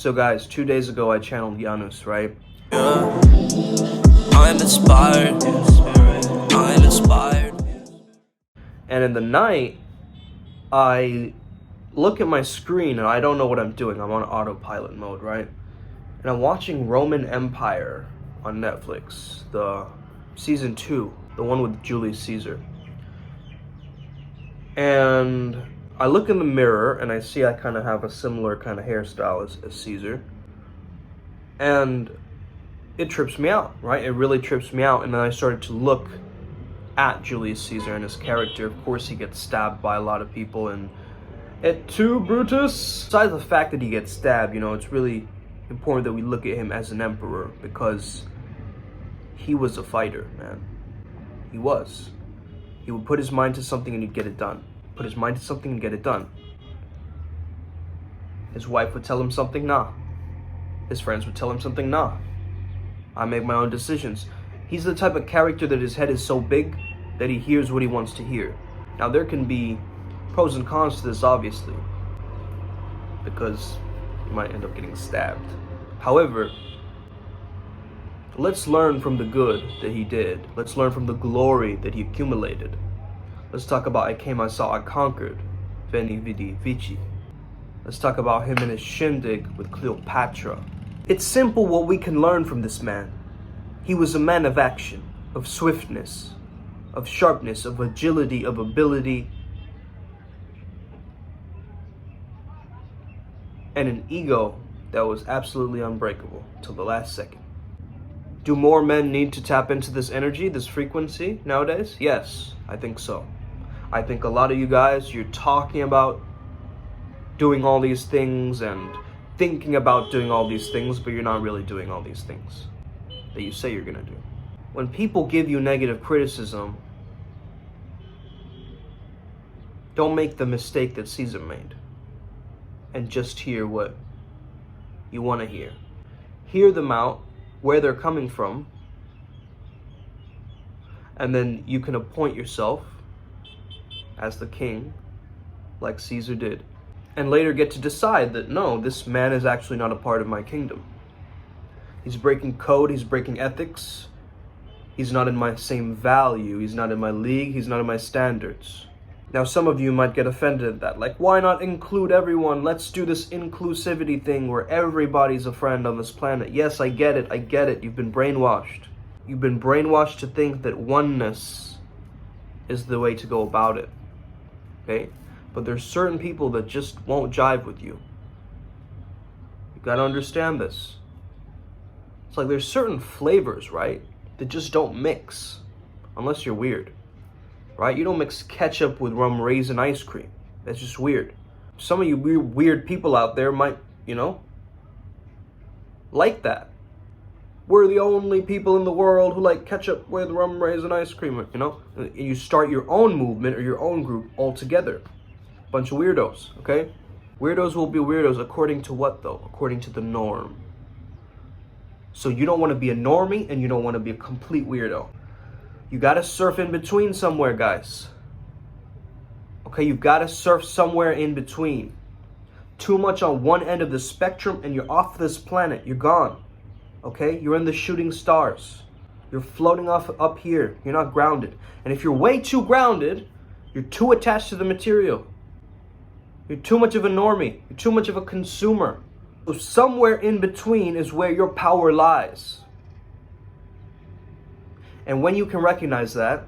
So guys, 2 days ago I channeled Janus, right? Yeah. I'm inspired. I'm inspired. And in the night, I look at my screen and I don't know what I'm doing. I'm on autopilot mode, right? And I'm watching Roman Empire on Netflix, the season 2, the one with Julius Caesar. And I look in the mirror and I see I kind of have a similar kind of hairstyle as Caesar. And it trips me out, right? It really trips me out. And then I started to look at Julius Caesar and his character. Of course, he gets stabbed by a lot of people, and Et tu, Brutus? Besides the fact that he gets stabbed, it's really important that we look at him as an emperor, because he was a fighter, man. He was. He would put his mind to something and he'd get it done. Put his mind to something and get it done. His wife would tell him something, nah. His friends would tell him something, nah. I make my own decisions. He's the type of character that his head is so big that he hears what he wants to hear. Now, there can be pros and cons to this, obviously, because you might end up getting stabbed. However, let's learn from the good that he did. Let's learn from the glory that he accumulated. Let's talk about I came, I saw, I conquered. Veni, vidi, vici. Let's talk about him and his shindig with Cleopatra. It's simple what we can learn from this man. He was a man of action, of swiftness, of sharpness, of agility, of ability, and an ego that was absolutely unbreakable till the last second. Do more men need to tap into this energy, this frequency nowadays? Yes, I think so. I think a lot of you guys, you're talking about doing all these things and thinking about doing all these things, but you're not really doing all these things that you say you're gonna do. When people give you negative criticism, don't make the mistake that Caesar made and just hear what you want to hear. Hear them out, where they're coming from, and then you can appoint yourself as the king, like Caesar did, and later get to decide that, no, this man is actually not a part of my kingdom. He's breaking code, he's breaking ethics, he's not in my same value, he's not in my league, he's not in my standards. Now, some of you might get offended at that. Like, why not include everyone? Let's do this inclusivity thing where everybody's a friend on this planet. Yes, I get it. You've been brainwashed. You've been brainwashed to think that oneness is the way to go about it. Okay? But there's certain people that just won't jive with you. You gotta understand this. It's like there's certain flavors, right, that just don't mix unless you're weird. Right? You don't mix ketchup with rum raisin ice cream. That's just weird. Some of you weird people out there might, like that. We're the only people in the world who like ketchup with rum raisin ice cream, And you start your own movement or your own group altogether. Bunch of weirdos, okay? Weirdos will be weirdos according to what, though? According to the norm. So you don't want to be a normie and you don't want to be a complete weirdo. You gotta surf in between somewhere, guys. Okay, you've gotta surf somewhere in between. Too much on one end of the spectrum and you're off this planet. You're gone. Okay, you're in the shooting stars. You're floating off up here. You're not grounded. And if you're way too grounded, you're too attached to the material. You're too much of a normie. You're too much of a consumer. So somewhere in between is where your power lies. And when you can recognize that,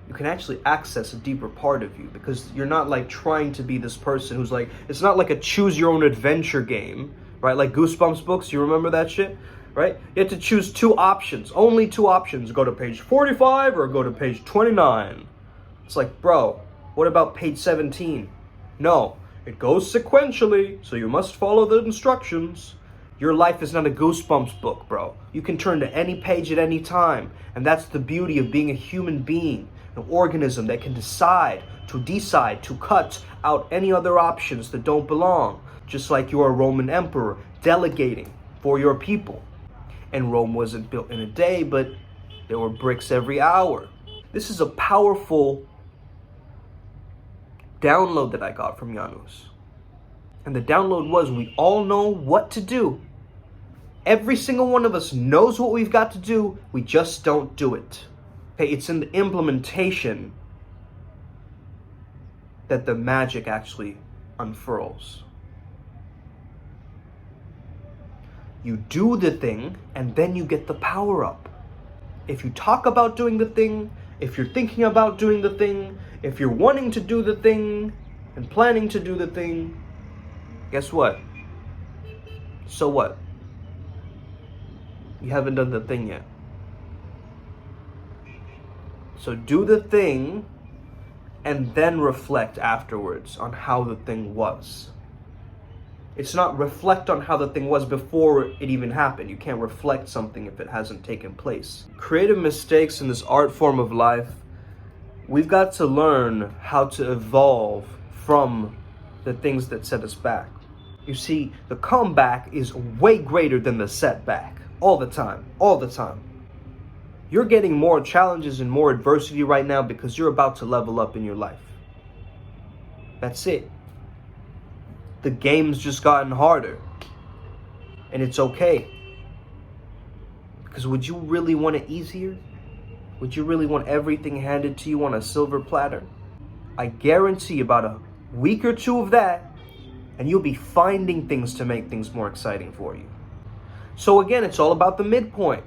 you can actually access a deeper part of you, because you're not like trying to be this person who's like, it's not like a choose your own adventure game, right? Like Goosebumps books, you remember that shit, right? You have to choose two options, only two options. Go to page 45 or go to page 29. It's like, bro, what about page 17? No, it goes sequentially, so you must follow the instructions. Your life is not a Goosebumps book, bro. You can turn to any page at any time. And that's the beauty of being a human being, an organism that can decide to cut out any other options that don't belong. Just like you're a Roman emperor, delegating for your people. And Rome wasn't built in a day, but there were bricks every hour. This is a powerful download that I got from Janus. And the download was, we all know what to do. Every single one of us knows what we've got to do. We just don't do it. Okay, it's in the implementation that the magic actually unfurls. You do the thing, and then you get the power up. If you talk about doing the thing, if you're thinking about doing the thing, if you're wanting to do the thing and planning to do the thing, guess what? So what? You haven't done the thing yet. So do the thing and then reflect afterwards on how the thing was. It's not reflect on how the thing was before it even happened. You can't reflect something if it hasn't taken place. Creative mistakes in this art form of life, we've got to learn how to evolve from the things that set us back. You see, the comeback is way greater than the setback. All the time. All the time. You're getting more challenges and more adversity right now because you're about to level up in your life. That's it. The game's just gotten harder. And it's okay. Because would you really want it easier? Would you really want everything handed to you on a silver platter? I guarantee about a week or two of that, and you'll be finding things to make things more exciting for you. So again, it's all about the midpoint.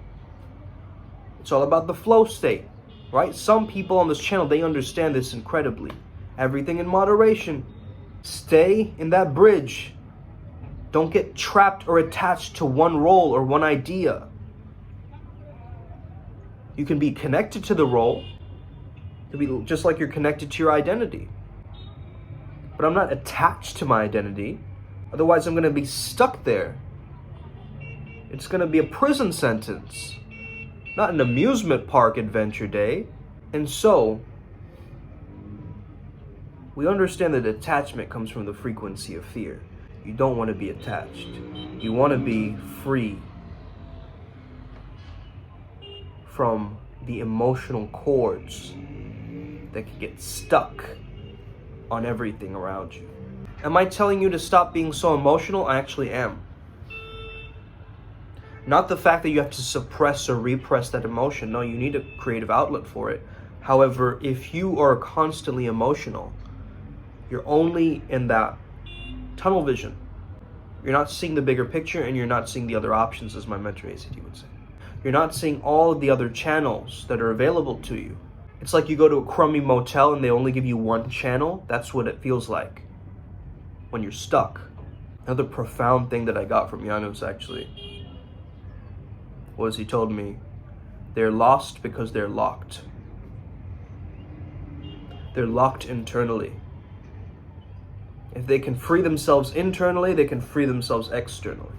It's all about the flow state, right? Some people on this channel, they understand this incredibly. Everything in moderation. Stay in that bridge. Don't get trapped or attached to one role or one idea. You can be connected to the role. It could be just like you're connected to your identity. But I'm not attached to my identity. Otherwise, I'm going to be stuck there. It's going to be a prison sentence, not an amusement park adventure day. And so, we understand that attachment comes from the frequency of fear. You don't want to be attached. You want to be free from the emotional cords that can get stuck on everything around you. Am I telling you to stop being so emotional? I actually am. Not the fact that you have to suppress or repress that emotion. No, you need a creative outlet for it. However, if you are constantly emotional, you're only in that tunnel vision. You're not seeing the bigger picture, and you're not seeing the other options, as my mentor ACT would say. You're not seeing all of the other channels that are available to you. It's like you go to a crummy motel and they only give you one channel. That's what it feels like when you're stuck. Another profound thing that I got from Janos actually was he told me, they're lost because they're locked. They're locked internally. If they can free themselves internally, they can free themselves externally.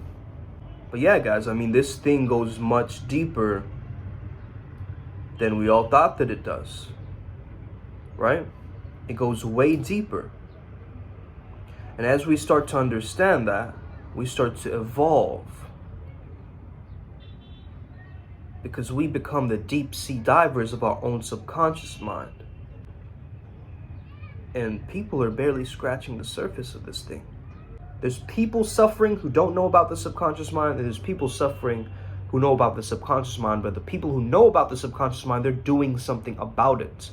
But yeah, guys, I mean, this thing goes much deeper than we all thought that it does, right? It goes way deeper. And as we start to understand that, we start to evolve. Because we become the deep sea divers of our own subconscious mind. And people are barely scratching the surface of this thing. There's people suffering who don't know about the subconscious mind, and there's people suffering who know about the subconscious mind, but the people who know about the subconscious mind, they're doing something about it.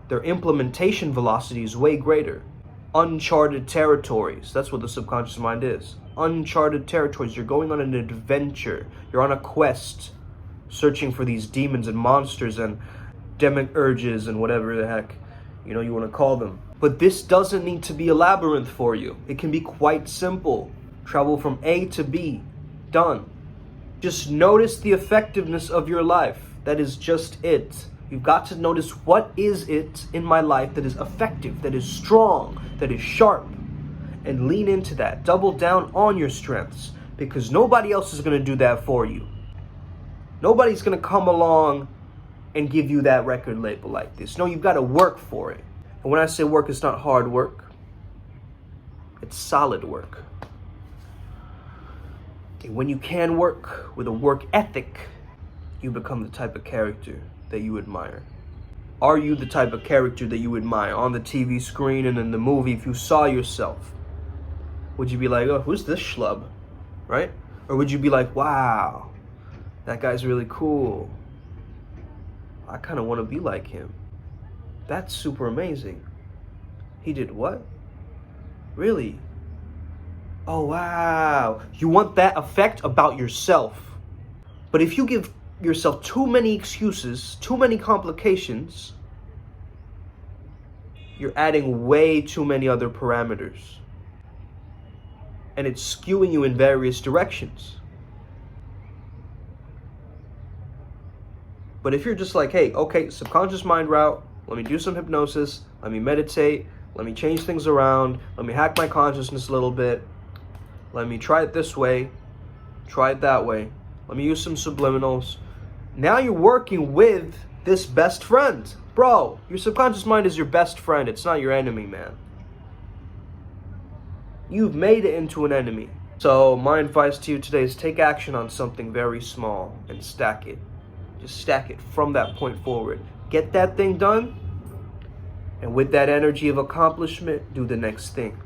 Their implementation velocity is way greater. Uncharted territories, that's what the subconscious mind is. Uncharted territories, you're going on an adventure. You're on a quest, searching for these demons and monsters and demiurges and whatever the heck you want to call them. But this doesn't need to be a labyrinth for you. It can be quite simple. Travel from A to B. Done. Just notice the effectiveness of your life. That is just it. You've got to notice what is it in my life that is effective, that is strong, that is sharp. And lean into that. Double down on your strengths. Because nobody else is going to do that for you. Nobody's going to come along and give you that record label like this. No, you've got to work for it. And when I say work, it's not hard work. It's solid work. And when you can work with a work ethic, you become the type of character that you admire. Are you the type of character that you admire on the TV screen and in the movie? If you saw yourself Would you be like, oh, who's this schlub? Right? Or would you be like, wow, that guy's really cool. I kind of want to be like him. That's super amazing. He did what? Really? Oh, wow. You want that effect about yourself. But if you give yourself too many excuses, too many complications, you're adding way too many other parameters. And it's skewing you in various directions. But if you're just like, hey, okay, subconscious mind route, let me do some hypnosis, let me meditate, let me change things around, let me hack my consciousness a little bit, let me try it this way, try it that way, let me use some subliminals. Now you're working with this best friend. Bro, your subconscious mind is your best friend. It's not your enemy, man. You've made it into an enemy. So my advice to you today is take action on something very small and stack it. Just stack it from that point forward. Get that thing done, and with that energy of accomplishment, do the next thing.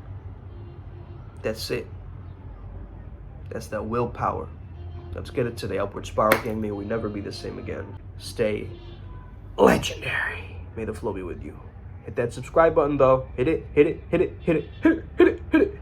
That's it. That's that willpower. Let's get it today. Upward Spiral Gang, may we never be the same again. Stay legendary. May the flow be with you. Hit that subscribe button though. Hit it, hit it, hit it, hit it, hit it, hit it, hit it.